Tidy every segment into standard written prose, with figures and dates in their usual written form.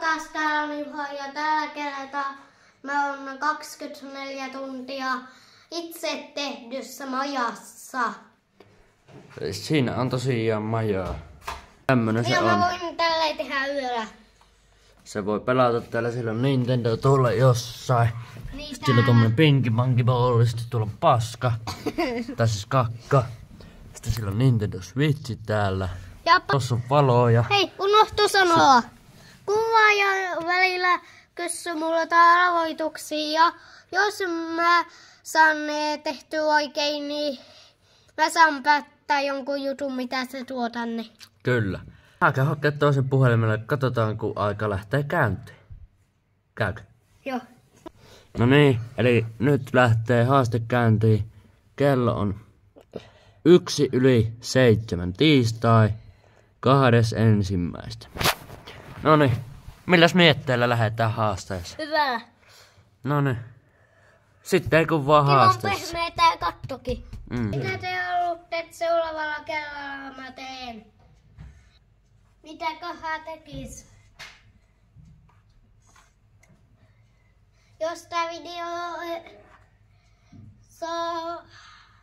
taas täällä ja tällä kertaa mä oon 24 tuntia itse tehdyssä majassa. Siinä on tosiaan majaa. Tämmönen se ja on. mä voin tälleen tehdä yöllä. Se voi pelata täällä, sillä on Nintendo tuolla jossain. Niin Sitten on tommonen pinkimankiballi, sitten tuolla on paska. Tai siis kakka. Sitten sillä on Nintendo Switch täällä. Tossa on valoja. Hei, unohtu sanoa. Kuvaaja välillä kysyy mulla aloituksia ja jos mä saan ne tehtyä oikein, niin mä saan päättää jonkun jutun, mitä se tuo tänne. Kyllä. Mä käyn hakea toisen puhelimelle, katsotaan kun aika lähtee käyntiin. Käykö? Joo. No niin, eli nyt lähtee haaste käyntiin. Kello on 6:01 tiistai 2.1. No niin, milläs mietteellä lähdetään haasteessa? Hyvä. No niin. Sitten ei kun vaan haasteessa. Kiva pehmeä tää kattokin. Mm. Mitä te haluatte, että seuraavalla kerralla mä teen? Mitäköhän tekis? Jos tää video saa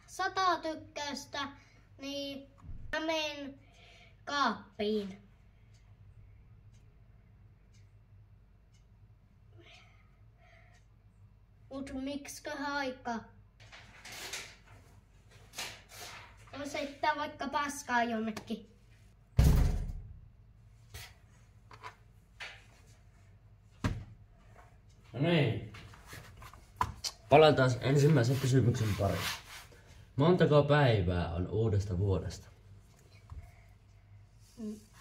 100 tykkäystä, niin mä menen kaappiin. Mut miksiköhän aika? Voisi heittää vaikka paskaa jonnekin. No niin. Palataan ensimmäisen kysymyksen pariin. Montako päivää on uudesta vuodesta?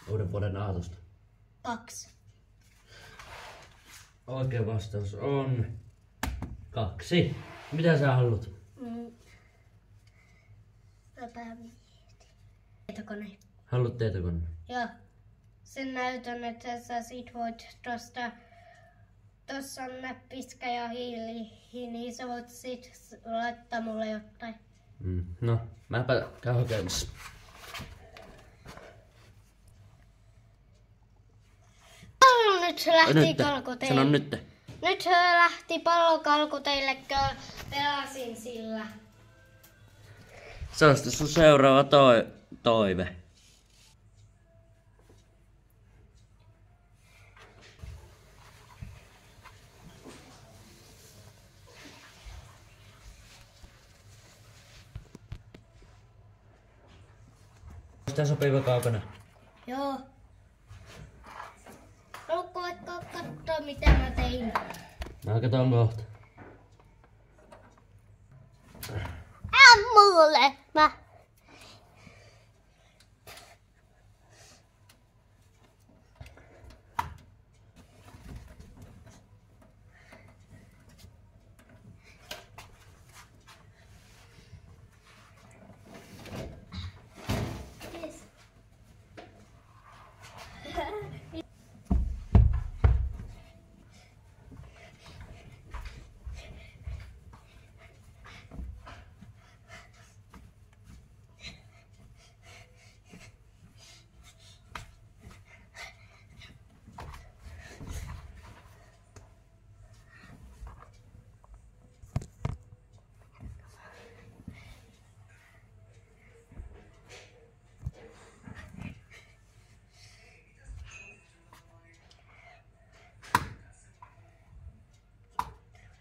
Uuden vuoden aatosta. 2. Oikea vastaus on 2. Mitä sä haluat? Tietokone. Haluat tietokone? Joo. Sen näytön, että sä sit voit tossa on näppiskä ja hiili, niin sä voit sit laittaa mulle jotain. No, mäpä käyn hakemassa. Nyt se lähti kalkuteille. Sano nyt. Nyt se lähti pallokalkuteille, kun pelasin sillä. Se on sitten sun seuraava toive. Sitä sopiva kaukana. Joo. Haluatko vaikka katsoa mitä mä tein? Mä katon kohta. Mulle! Mä. Yes.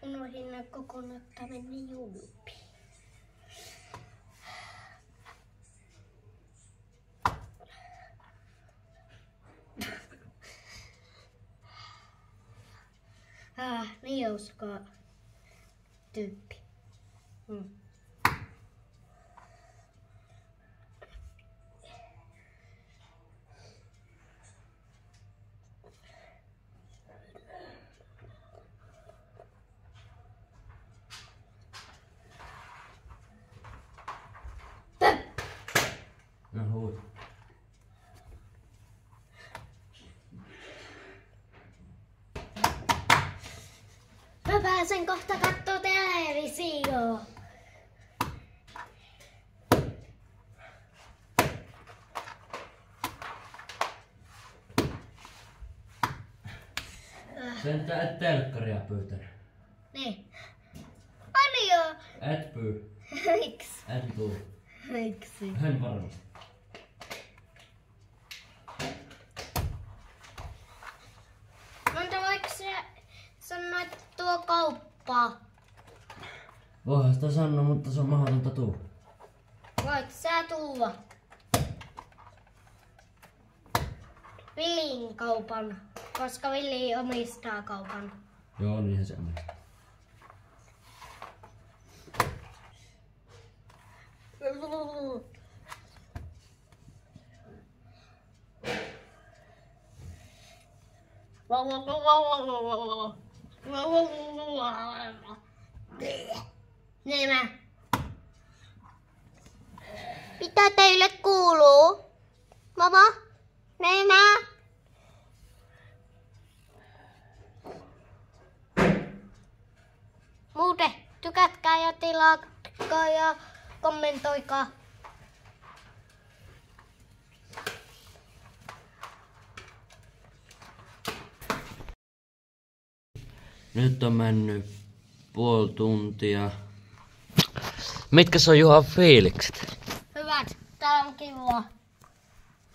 Unohdin kokonaan, että meni juuppi. Niin hauskaa tyyppi. No hui. Mä pääsen kohta kattoo televisioon. Sentään et telkkaria pyytänyt. Niin. Aina joo. Et pyy. Miksi? Et tuu. Miksi? En varmasti. Monta voiko sä sanoa, että tuo kauppaa? Voihan sitä sanoa, mutta se on mahdotonta tuu. Voit sä tuua? Villin kaupan, koska Villi omistaa kaupan. Joo, niinhän se on. Nämä. Mitä teille kuuluu? Mama? Nenä? Muuten tykätkää ja tilatkaa ja kommentoikaa. Nyt on mennyt puoli tuntia. Mitkä on Juhan fiilikset? Hyvät, tää on kivaa.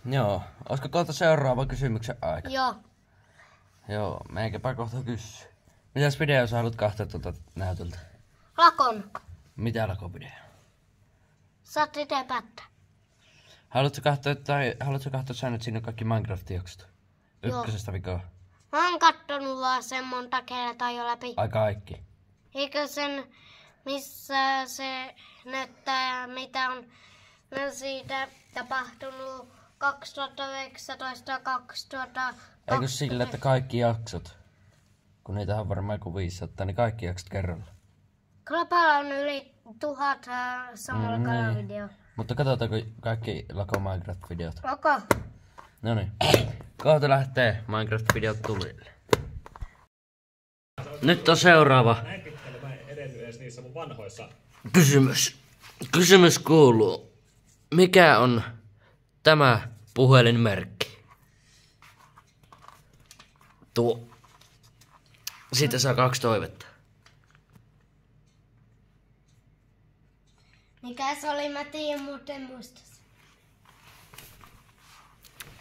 Joo, olisiko kohta seuraava kysymyksen aika? Joo. Joo, meikäpä kohta kysyy. Mitäs video sä haluat katsoa tuolta näytöltä? Lakon. Mitä lakovideo? Saat itse päättää. Haluatko katsoa sä nyt sinne kaikki Minecraft-jaksot? Ykkösestä vikaa. Mä oon kattonut vaan sen monta kertaa jo läpi. Ai kaikki. Eikö sen, missä se näyttää, mitä on siitä tapahtunut 2019 2000. Eikö sillä, että kaikki jaksot? Kun niitä on varmaan joku 500, niin kaikki jaksot kerralla. Klapalla on yli 1000 samalla kanavideo. Mutta katsotaanko kaikki Lako Minecraft-videot? Okay. Noniin. Kohta lähtee Minecraft-videot tulille. Nyt on seuraava Näin pitkälle mä en edennyt edes niissä mun vanhoissa. kysymys. Kysymys kuuluu. Mikä on tämä puhelinmerkki? Tuo. Siitä saa 2 toivetta. Mikä se oli? Mä tiedän, mutta en muista.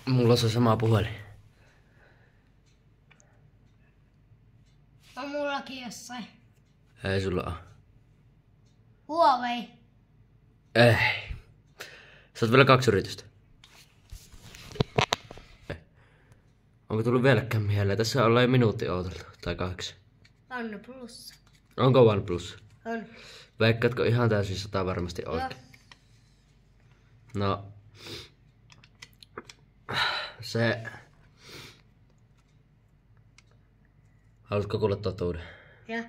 Mulla on se sama puhelin. On mullakin jossain. Ei sulla oo. Huawei. Ei. Sä oot vielä 2 yritystä. Onko tullut vieläkään mieleen? Tässä ollaan jo minuutti ooteltu. Tai 2. Anna plussa. Onko OnePlus? On. Veikkaatko ihan täysin 100 varmasti Joo. oikein? No. Se... Haluatko kuulla totuuden? Ja.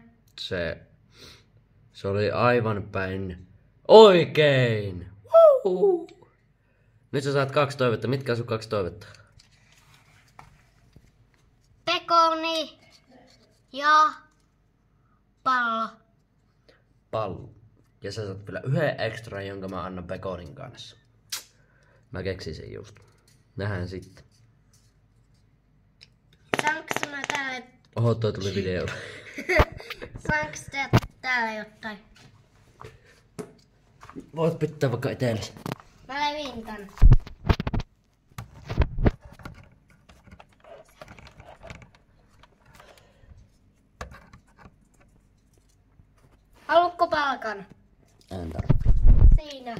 Se oli aivan päin oikein! Woo! Nyt sä saat 2 toivetta. Mitkä on sun 2 toivetta? Pekoni ja pallo. Pallo. Ja sä saat vielä 1 extra, jonka mä annan Pekonin kanssa. Mä keksin sen just. Nähdään sitten. Saanko mä täällä... Oho, toi tuli videolla. Saanko täällä jotain? Voit pitää vaikka itsellesi. Mä levin tän. Haluatko palkan? En tarvitse. Siinä.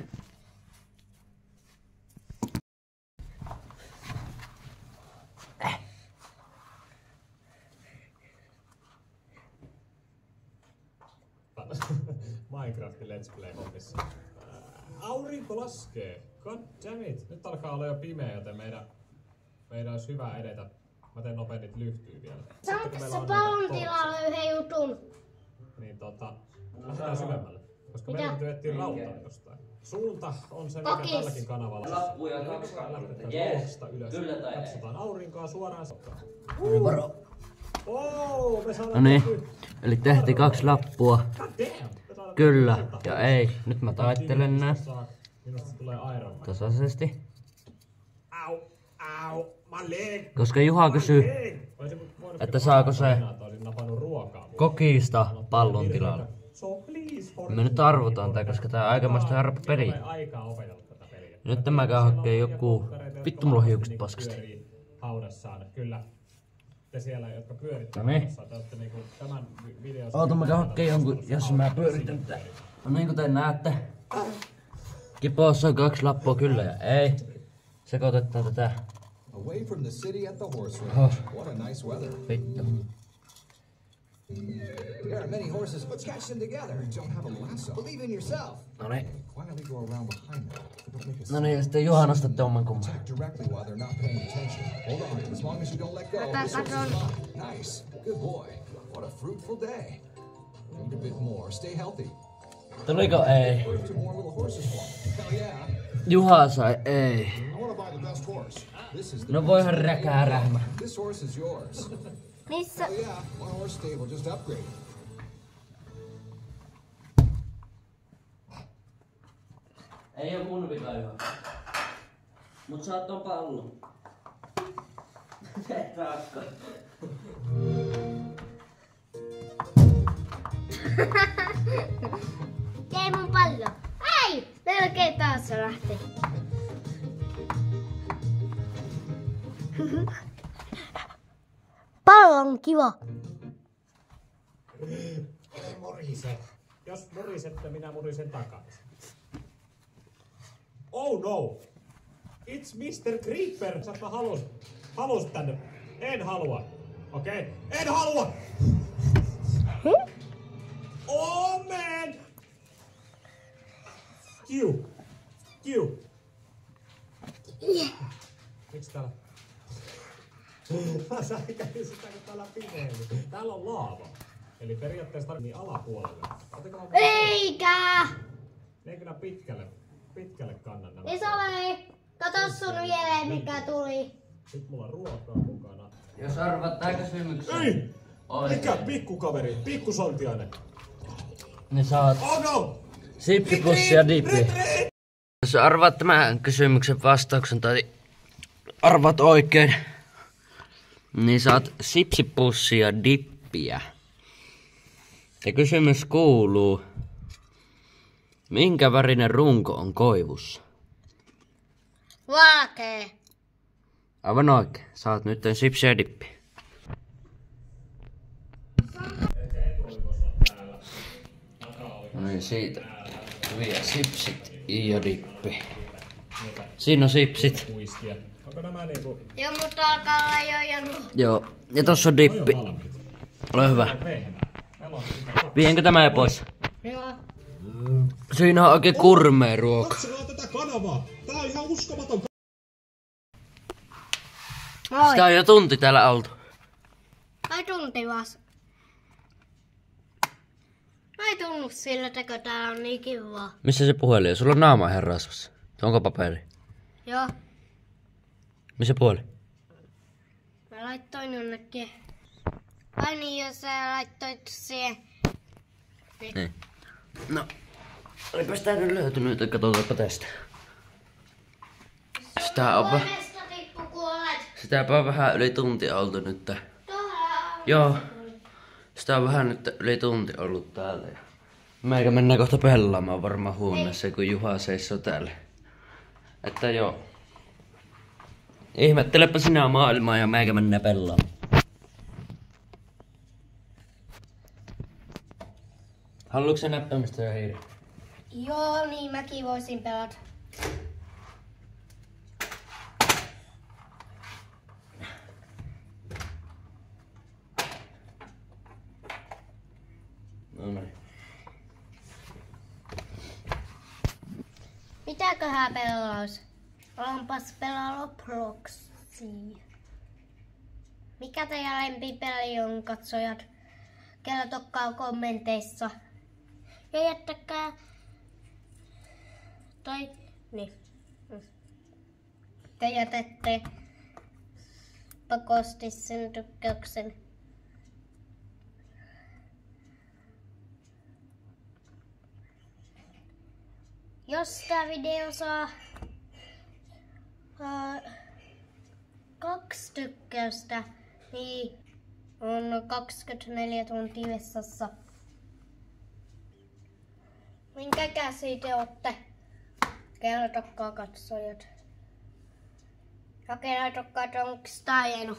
Minecraftin Let's Play-hommissa. Aurinko laskee. God damn it. Nyt alkaa olla jo pimeä, joten meidän olisi hyvä edetä. Mä teen nopein niitä lyhtyy vielä. Saanko sä pallon tilalla yhden jutun? Niin lähdetään syvemmälle. Koska Mitä? meidän täytyy etsiä rautaa jostain. Suunta on se, mikä Kokis. tälläkin kanavalla. Lappuja 2 Lähdetään Jees. tuloksesta ylös. Kyllä tai ei. Katsotaan aurinkoa suoraan sottaan. Varo. Oh, me saadaan No niin. tehty. Eli tehtiin 2 lappua. God damn. Me saadaan Kyllä tehty. ja ei. Nyt mä taittelen nää Minusta se tulee Iron Man. tasaisesti. Au, my leg. Koska Juha kysyy, Olisin voinut että saako se kokista pallon tilalle. Me nyt arvotaan tää, koska tää on aikamoista harppa peli. Nyt tämäkään hakee joku... Vittu mulla on hiukset paskasti. Kyllä. Te siellä, jotka pyöritte te niinku tämän videon... Oota, mä hakkeen jonkun, jos mä pyöritän tää. No niin kuin te näette. Kipoossa on 2 lappua kyllä ja ei. Sekoitetaan tätä. Away from the city at the horse ranch. What a nice weather. Vittu. There are many horses. Let's catch them together. Don't have a lasso. Believe in yourself. Noniin. Quietly go around behind them. Don't make a Noniin, ja sitten Juha nostatte oman kumman. attack directly while they're not paying attention. Hold on. As long as you don't let go, this horse is mine. Nice. Good boy. What a fruitful day. Need a bit more. Stay healthy. Tuliko ei? Two more little horses for me. Hell yeah. Juha sai ei. I want to buy the best horse. This is the No voihan räkää rähmä. This horse is yours. Missä? Oh yeah, one horse stable just upgraded. Ei oo mun vika Juha. Mut saat ton pallon. Et raakka. Jäi mun pallo. Ei! Melkein taas se lähti. Pallo on kiva. Ei murise. Jos murisette, minä murisen takaisin. Oh no! It's Mr. Creeper! Sä halus tänne. En halua. Okei? Okay. En halua! Oh man! Kiu! Miksi täällä? Mä säikäin sitä, kun täällä pimeellä. Täällä on laava. Eli periaatteessa niin alapuolelle. Eikä! Ne ei kyllä pitkälle kannan nämä. Isoveli, kato sun mieleen mikä tuli. Nyt mulla on ruokaa mukana. Jos arvaat tää kysymyksen. Ei! Oikein. Mikä pikkukaveri? Pikkusontiainen. Niin saat Oh no! sipsipussi ja dippi. Jos arvaat tämän kysymyksen vastauksen tai arvaat oikein, niin saat sipsipussi ja dippiä. Ja kysymys kuuluu, minkä värinen runko on koivussa? Vaakee. Aivan oikein. Saat nyt sipsiä ja dippiä. No niin, siitä. Hyviä sipsit ja dippi. Siinä on sipsit. Muistia. Onko nämä niinku... Joo, mutta alkaa olla jo janu. Joo. Ja tossa on dippi. Ole hyvä. Vienkö tämä pois? Joo. Siinä on oikein kurmea ruoka. Katsokaa tätä kanavaa! Tää on ihan uskomaton. Moi. Sitä on jo tunti täällä oltu. Ai tunti vas. Ai tunnu sillä, että tää on niin kivaa. Missä se puhelin on? Sulla on naama ihan rasvassa. Onko paperi? Joo. Missä puhelin? Mä laittoin jonnekin. Ai niin, jos sä laittoit siihen. Niin. No. Olipas tää nyt löytynyt, että katsotaanpa tästä. Sitäpä on vähän yli tunti oltu nyt. Joo. Sitä on vähän nyt yli tunti ollut täällä. Meikä mennään kohta pelaamaan varmaan huoneessa, kun Juha seisoo täällä. Että joo. Ihmettelepä sinä maailmaa ja meikä mennään pelaamaan. Haluatko sä näppäimistä ja hiiri? Joo, niin mäkin voisin pelata. No niin. Mitäköhän pelaus? Onpas pelaa Robloxia. Mikä teidän lempipeli on, katsojat? Kertokaa kommenteissa. Ja jättäkää... Tai... Niin. Te jätätte pakosti sen tykkäyksen. Jos tää video saa 2 tykkäystä, niin on 24 tuntia vessassa. Minkä käsi te ootte? Kertokaa katsojat. Ja kertokaa, että onks tää hieno.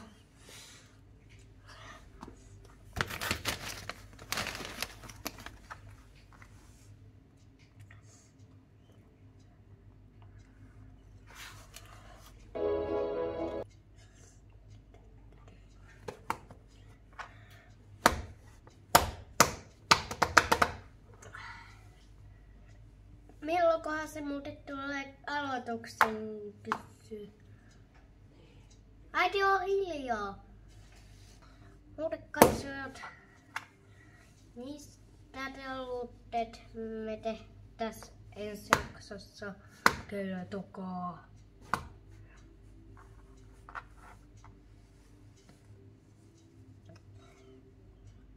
Milloinkohan se muuten tulee aloituksen kysyä? Äiti on hiljaa. Muuten katsojat. Mistä te luutte, että me tehtäis ensi jaksossa? Kertokaa.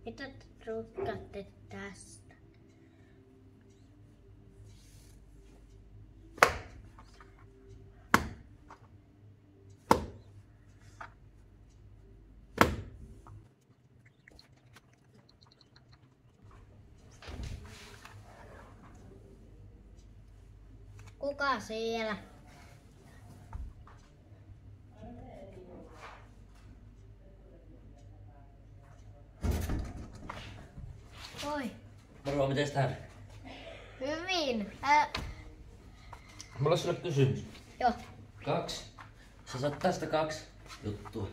Mitä te rukkaatte tästä? Kuka siellä? Oi. Moro, mites täällä? Hyvin. Mulla on sulle kysymys. Joo. 2. Sä saat tästä 2 juttua.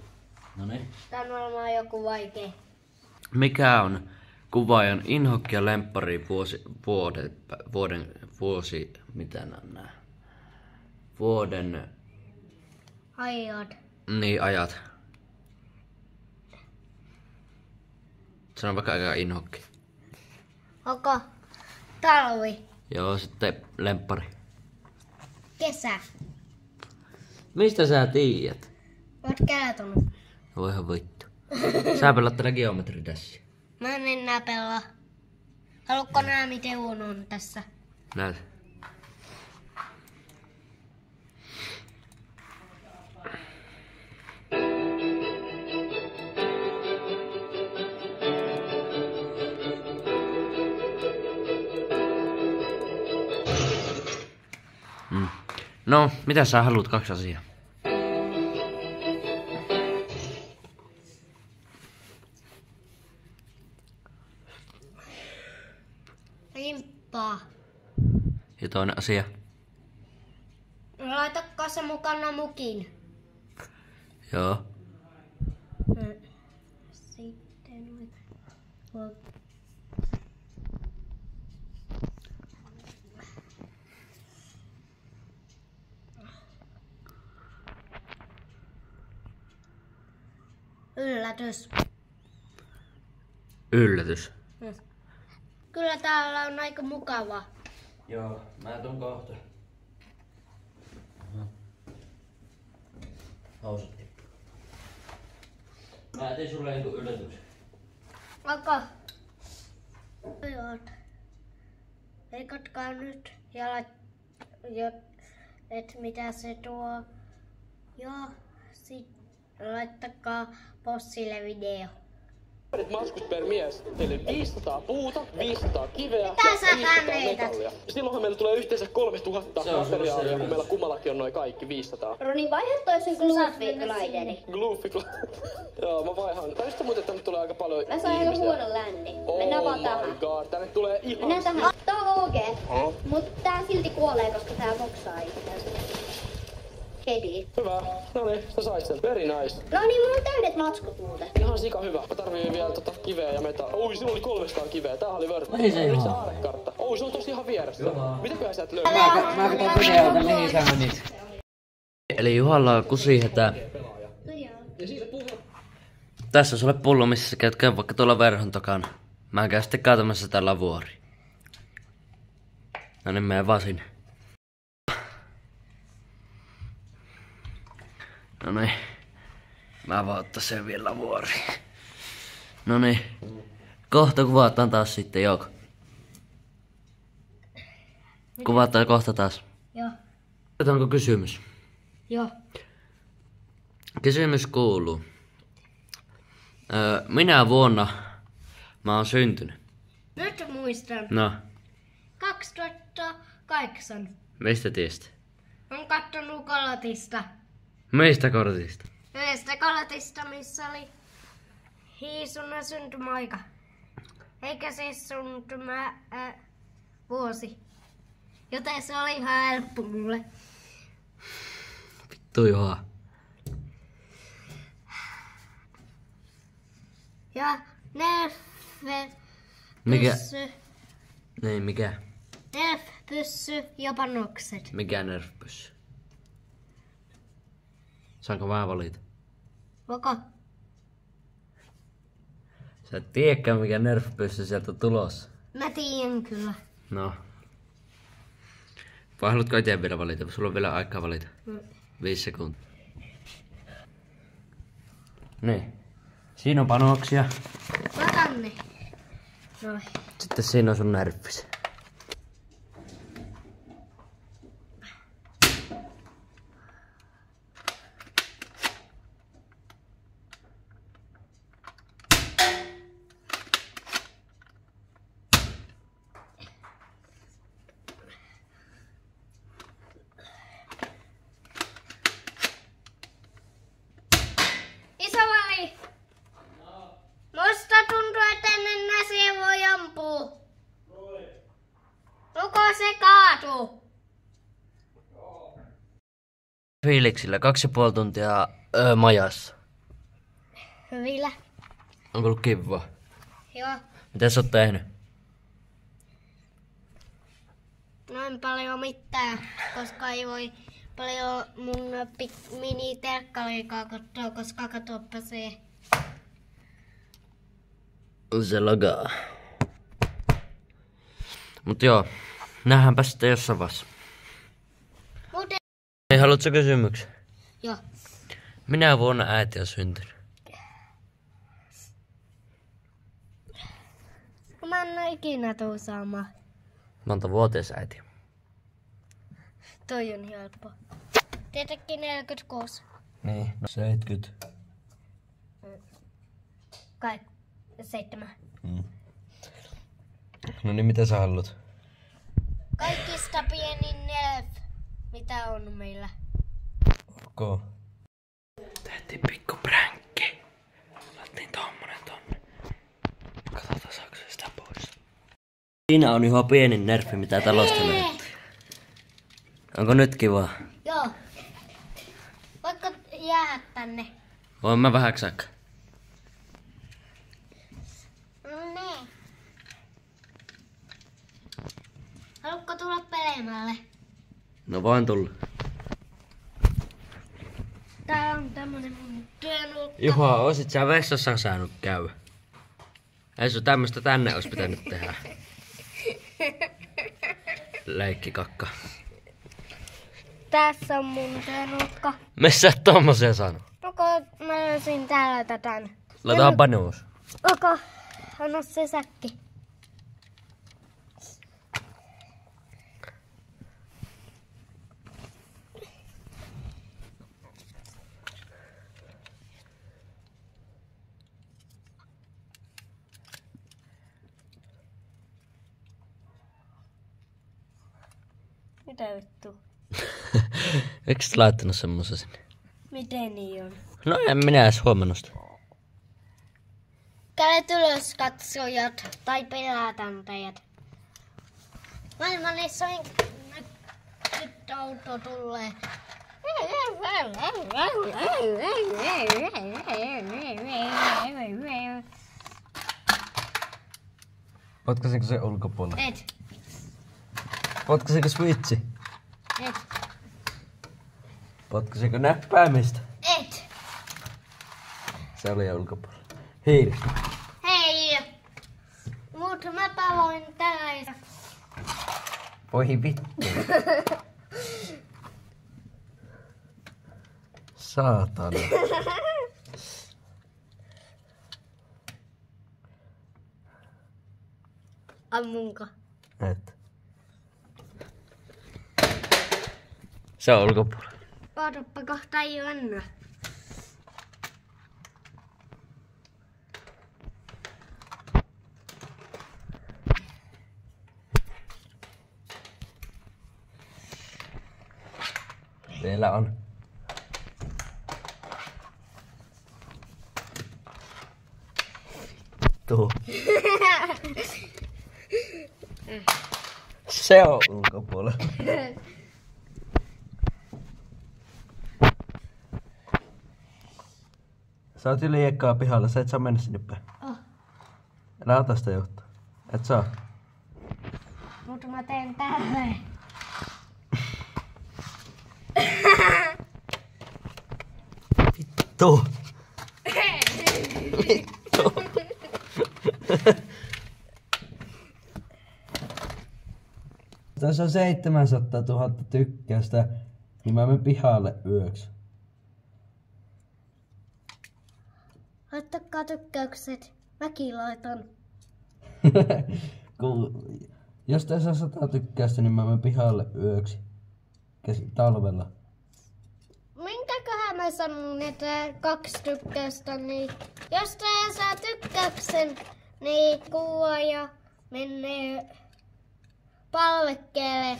Noniin. Tää on varmaan joku vaikea. Mikä on kuvaajan inhokki ja lemppari mitä nää? Vuoden, Ajat. niin ajat. Sano vaikka aika inhokki. Onko talvi? Joo, sitten lemppari. Kesä. Mistä sä tiedät? Oot kertonut. Voihan vittu. Sä pelaat tällä geometridässiä. Mä en enää pelaa. Haluatko nää miten on tässä? Näet. No, mitä sä haluat 2 asiaa? Limppaa. Ja toinen asia? Laitakaa se mukana mukin. Joo. Sitten yllätys. Yllätys. Kyllä täällä on aika mukava. Joo, mä tuun kohta. Housut tippuu. Mä tein sulle joku yllätyksen. Aka. Leikatkaa nyt ja et mitä se tuo. Joo, sit laittakaa bossille video. Matskut per mies, eli 500 puuta, 500 kiveä Mitä ja sä 500 tänneität? metallia. Silloinhan meillä tulee yhteensä 3000 materiaalia, kun meillä kummallakin on noin kaikki 500. Roni, vaihda toi sun Gloofy-glideri. Gloofy. Joo, mä vaihan. Tästä muuten tänne tulee aika paljon Mä sain aika ihmisiä. huonon länni. Mennään vaan Oh tähän. my god, tänne tulee ihan... Mennään tähän. Tää on OG. Mut tää silti kuolee, koska tää boksaa itseänsä. Kedi. Hyvä. No niin, sä sait sen. Very nice. No niin, mulla on täydet matskut muuten. Ihan sika hyvä. Mä tarviin vielä kiveä ja metallia. Oi, sinulla oli 300 kiveä. Tää oli vörtti. Mihin se Oliko se ihan? aarekartta? Oi, se on tosi ihan vieressä. Mitäköhän sä et löydy? Mä katson videota, mihin sä menit. Eli Juhalla on kusihätä. Tässä on sulle pullo, missä sä käyt käy vaikka tuolla verhon takana. Mä käyn sitten kaatamassa tällä vuori. No niin, mene vaan sinne. No niin. Mä vaan ottaisin vielä vuori. No niin. Kohta kuvataan taas sitten, Jouko. Kuvataan kohta taas. Joo. Otetaanko kysymys? Joo. Kysymys kuuluu. Minä vuonna mä oon syntynyt? Nyt muistan. No, 2008. mistä tiesit? Olen kattonut Galatista. Mistä kortista? Yhdestä Galatista, missä oli Hiisun syntymäaika. Eikä siis vuosi. Joten se oli ihan helppo mulle. Vittu Juha. Ja Mikä? Nerf-pyssy. Niin, mikä? Nerf-pyssy ja panokset. Mikä nerfpyssy? Saanko mä valita? Vaka. Sä et tiedäkään mikä nerfpyssy sieltä on tulossa. Mä tiedän kyllä. No. Vai haluatko itse vielä valita? Sulla on vielä aikaa valita. 5 sekuntia. Niin. Siinä on panoksia. Otan ne. Noin. Sitten siinä on sun nerfis. Isoveli! Musta tuntuu, että en enää siihen voi ampua. Luko se kaatuu. Fiiliksillä 2,5 tuntia majassa. Hyvillä. Onko ollut kivaa? Joo. Mitä sä oot tehnyt? Noin paljon mitään, koska ei voi paljon mun mini-telkkariikaa katsoa, koska katoppa se. Se lagaa. Mut joo, nähdäänpä sitten jossain vaiheessa. Muuten... Ei, haluatko kysymyksen? Joo. Minä vuonna äiti on syntynyt? Mä en ole ikinä tuu saamaan. Monta vuotias äiti? Toi on helppo. Tietenkin 46. Niin, no 70. Kai 7. No niin, mitä sä haluat? Kaikista pienin Nerf, mitä on meillä. Ok. Tehtiin pikku pränkki. Laittiin tommonen tonne. Katsotaan saako se sitä pois. Siinä on ihan pienin nerfi mitä talosta löytyy. Onko nyt kiva? Joo. Voitko jäädä tänne? Voin mä vähäksi aikaa. No niin. Haluatko tulla pelemälle? No voin tulla. Tää on tämmönen mun työnulkka. Juha, oisit sä vessassa saanut käydä? Ei sun tämmöstä tänne ois pitänyt tehdä. Leikkikakka. Tässä on mun työnulkka. Missä et tommosia saanut? Onko mä löysin täältä tän? Laitetaan panuus. Onko? Anna se säkki. Mitä vittu? Eikö sä laittanut semmosen sinne? Miten niin on? No en minä edes huomannut sitä. Kädet ylös katsojat tai pelätän teidät. Maailmanissa on nyt auto tulee. Potkasinko se ulkopuolella? Et. Potkasinko switchi? Et. Potkasinko näppäimistä? Et. Se oli jo ulkopuolella. Hiiri. Hei. Mut mäpä voin tällaista. Voi vittu. Saatana. Ammunko? Et. Se on ulkopuolella. Ootappa kohta ei anna. Vielä on. Tuu. Se on ulkopuolella. Sä oot yli ekkaa pihalla, sä et saa mennä sinne päin. Älä ota sitä johtaa. Et saa. Mutta mä teen tälle. Vittu. Vittu. Tässä on 700 000 tykkäystä, niin mä menen pihalle yöksi. Laittakaa tykkäykset. Mäkin laitan. Jos tässä on 100 tykkäystä, niin mä menen pihalle yöksi. Talvella. Minkäköhän mä sanon, että 2 tykkäystä, niin jos tää saa tykkäyksen, niin kuvaaja menee palvekkeelle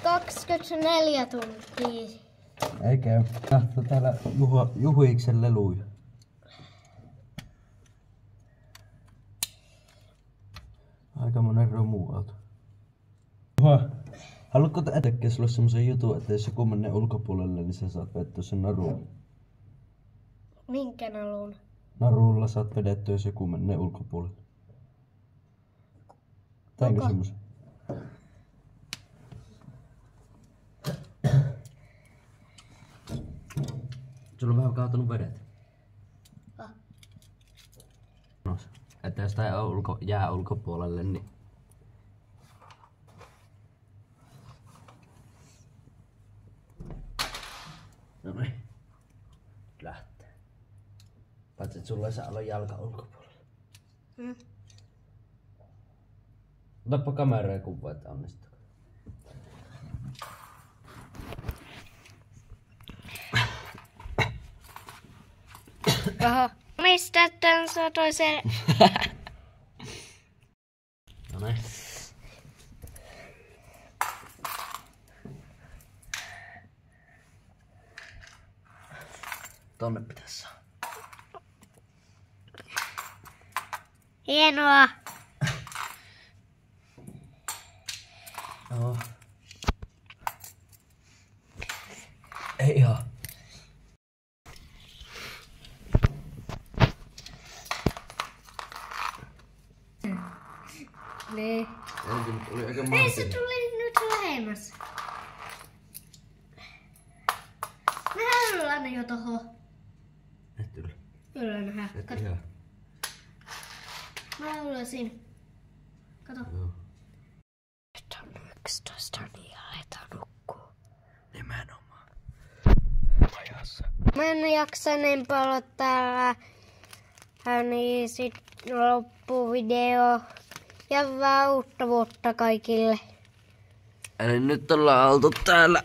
24 tuntia. Ei käy. Tahto täällä Juhiksen leluja. Aika monen romuauto. Haluatko tekee sulle semmosen jutun, että jos joku menee ulkopuolelle, niin sä saat vedettyä sen naruun? Minkä naruun? Narulla saat vedettyä, jos joku menee ulkopuolelle. Teinkö semmosen? Sulla on vähän kaatunut vedet. No, että jos tää ei ole jää ulkopuolelle, niin... No niin. Lähtee. Paitsi et sulla ei saa olla jalka ulkopuolella. Otapa kameraa ja kuvaa, että onnistuu. Oho. Mistä tän toisen? No niin. Tonne pitäis saada. Hienoa. Joo. Ei ihan. Niin. Oli aika Ei, se tuli nyt lähemmäs. Mä yllän ne jo toho. Et yllä. Yllän nähdä. Et Kato. ihan. Mä ylläsin. Kato. Joo. Nyt on 11, niin aletaan nukkua. Nimenomaan. Ajassa. Mä en jaksa enempää olla täällä. Niin sit loppuu video. Ja hyvää uutta vuotta kaikille. Eli nyt ollaan oltu täällä